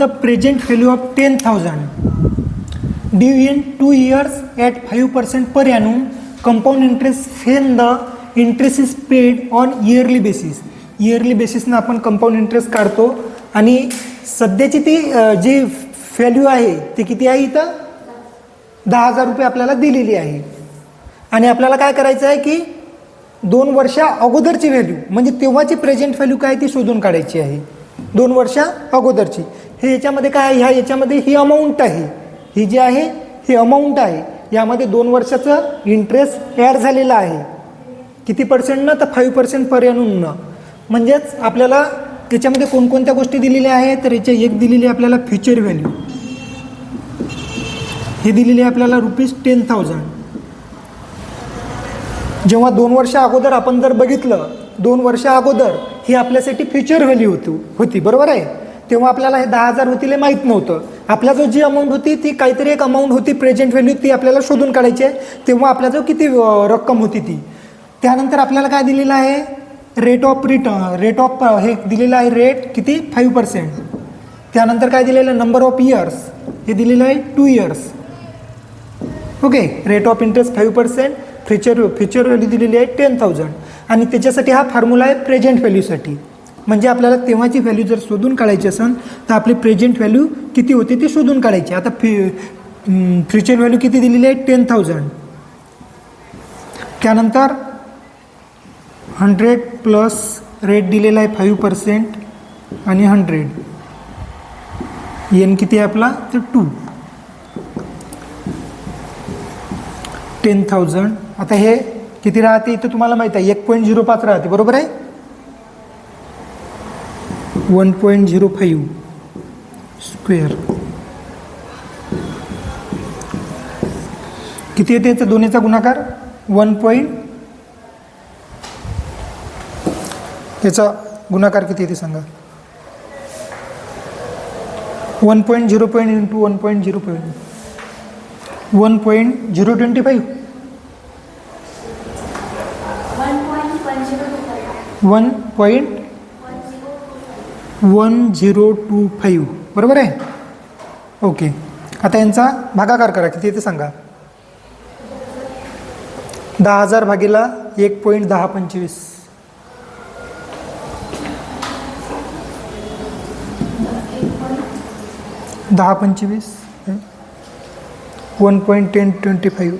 the present value of 10,000 due in 2 years at 5% per annum. Compound interest when the interest is paid on yearly basis. Yearly बेसिसनं आपण compound interest काढतो आणि सध्याची ती जी value आहे ती किती आहे, इथं 10,000 रुपये आपल्याला दिलेली आहे. आणि आपल्याला काय करायचं आहे की 2 वर्षा अगोदरची व्हॅल्यू म्हणजे तेव्हाची प्रेझेंट व्हॅल्यू काय ती शोधून काढायची आहे, 2 वर्षा अगोदरची. हे याच्यामध्ये काय आहे, ह्या याच्यामध्ये ही अमाऊंट आहे, ही जी आहे ही अमाऊंट आहे. यामध्ये 2 वर्षाचं इंटरेस्ट ॲड झालेलं आहे. किती पर्सेंटनं, तर 5% पर एनमनं. म्हणजेच आपल्याला त्याच्यामध्ये कोणकोणत्या गोष्टी दिलेल्या आहेत, तर याच्या एक दिलेली आहे आपल्याला फ्युचर व्हॅल्यू. हे दिलेली आहे आपल्याला ₹10,000. जेव्हा 2 वर्षा अगोदर आपण जर बघितलं, 2 वर्षा अगोदर ही आपल्यासाठी फ्युचर व्हॅल्यू होती बरोबर आहे. तेव्हा आपल्याला हे 10,000 होतील हे माहीत नव्हतं. आपल्या जो जी अमाऊंट होती ती काहीतरी एक अमाऊंट होती प्रेझेंट व्हॅल्यू, ती आपल्याला शोधून काढायची आहे. तेव्हा आपल्या जो किती रक्कम होती ती. त्यानंतर आपल्याला काय दिलेलं आहे, रेट ऑफ हे दिलेलं आहे, रेट किती 5%. त्यानंतर काय दिलेलं आहे, नंबर ऑफ इयर्स हे दिलेलं आहे 2 years. Okay, rate of interest 5%, future value दिलेली आहे 10,000. आणि त्याच्यासाठी हा फॉर्म्युला आहे प्रेझेंट व्हॅल्यूसाठी. म्हणजे आपल्याला तेव्हाची व्हॅल्यू जर शोधून काढायची असेल तर आपली प्रेझेंट व्हॅल्यू किती होती ती शोधून काढायची. आता फ्युचर व्हॅल्यू किती दिलेली आहे 10,000. त्यानंतर 100 प्लस रेट दिलेला आहे 5% आणि 100. एन किती आहे आपला, तर 2. 10,000. आता हे किती राहते इथं तुम्हाला माहिती आहे, 1.05 राहते बरोबर आहे. 1.05 स्क्वेअर किती येते याचा दोन्हीचा गुणाकार 1. याचा गुणाकार किती येते सांगा, 1.0 इंटू 1.0 1.025 1.1025 बरोबर आहे. ओके, आता यांचा भागाकार करा, किती येते सांगा. 10,000 भागीला 1.1025. 1025 1.1025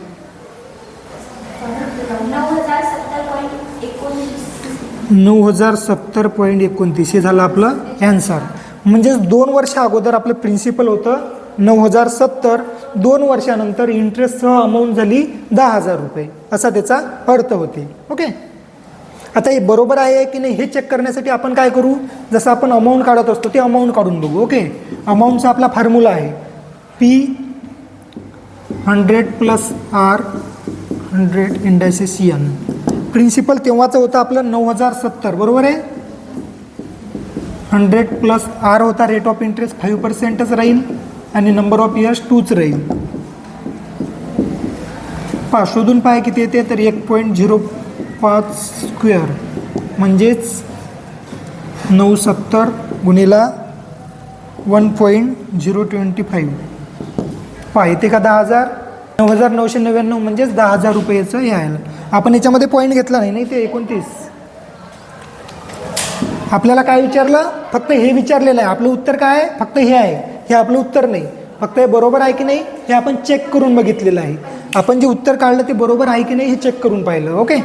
9,070.29 हे झालं आपलं ॲन्सर. म्हणजेच 2 वर्ष अगोदर आपलं प्रिन्सिपल होतं 9,070, 2 वर्षानंतर इंटरेस्टसह अमाऊंट झाली 10,000 रुपये, असा त्याचा अर्थ होते. ओके, आता हे बरोबर आहे की नाही हे चेक करण्यासाठी आपण काय करू, जसं आपण अमाऊंट काढत असतो ते अमाऊंट काढून बघू. ओके, अमाऊंटचा आपला फॉर्म्युला आहे P100 plus R 100 indices N. Principal तेव्हाचं होतं आपलं 9,070 बरोबर आहे. 100 प्लस R होता, रेट ऑफ इंटरेस्ट 5%च राहील आणि नंबर ऑफ इयर्स 2च राहील. शोधून पाहा किती येते, तर 1.05 स्क्वेअर म्हणजेच 970 गुणिला 1.025 येते का 10,000. 9,999 म्हणजेच 10,000 रुपयाचं हे आहे. आपण याच्यामध्ये पॉईंट घेतला नाही ते 29. आपल्याला काय विचारलं, फक्त हे विचारलेलं आहे. आपलं उत्तर काय आहे, फक्त हे आहे, हे आपलं उत्तर नाही. फक्त हे बरोबर आहे की नाही हे आपण चेक करून बघितलेलं आहे. आपण जे उत्तर काढलं ते बरोबर आहे की नाही हे चेक करून पाहिलं. ओके.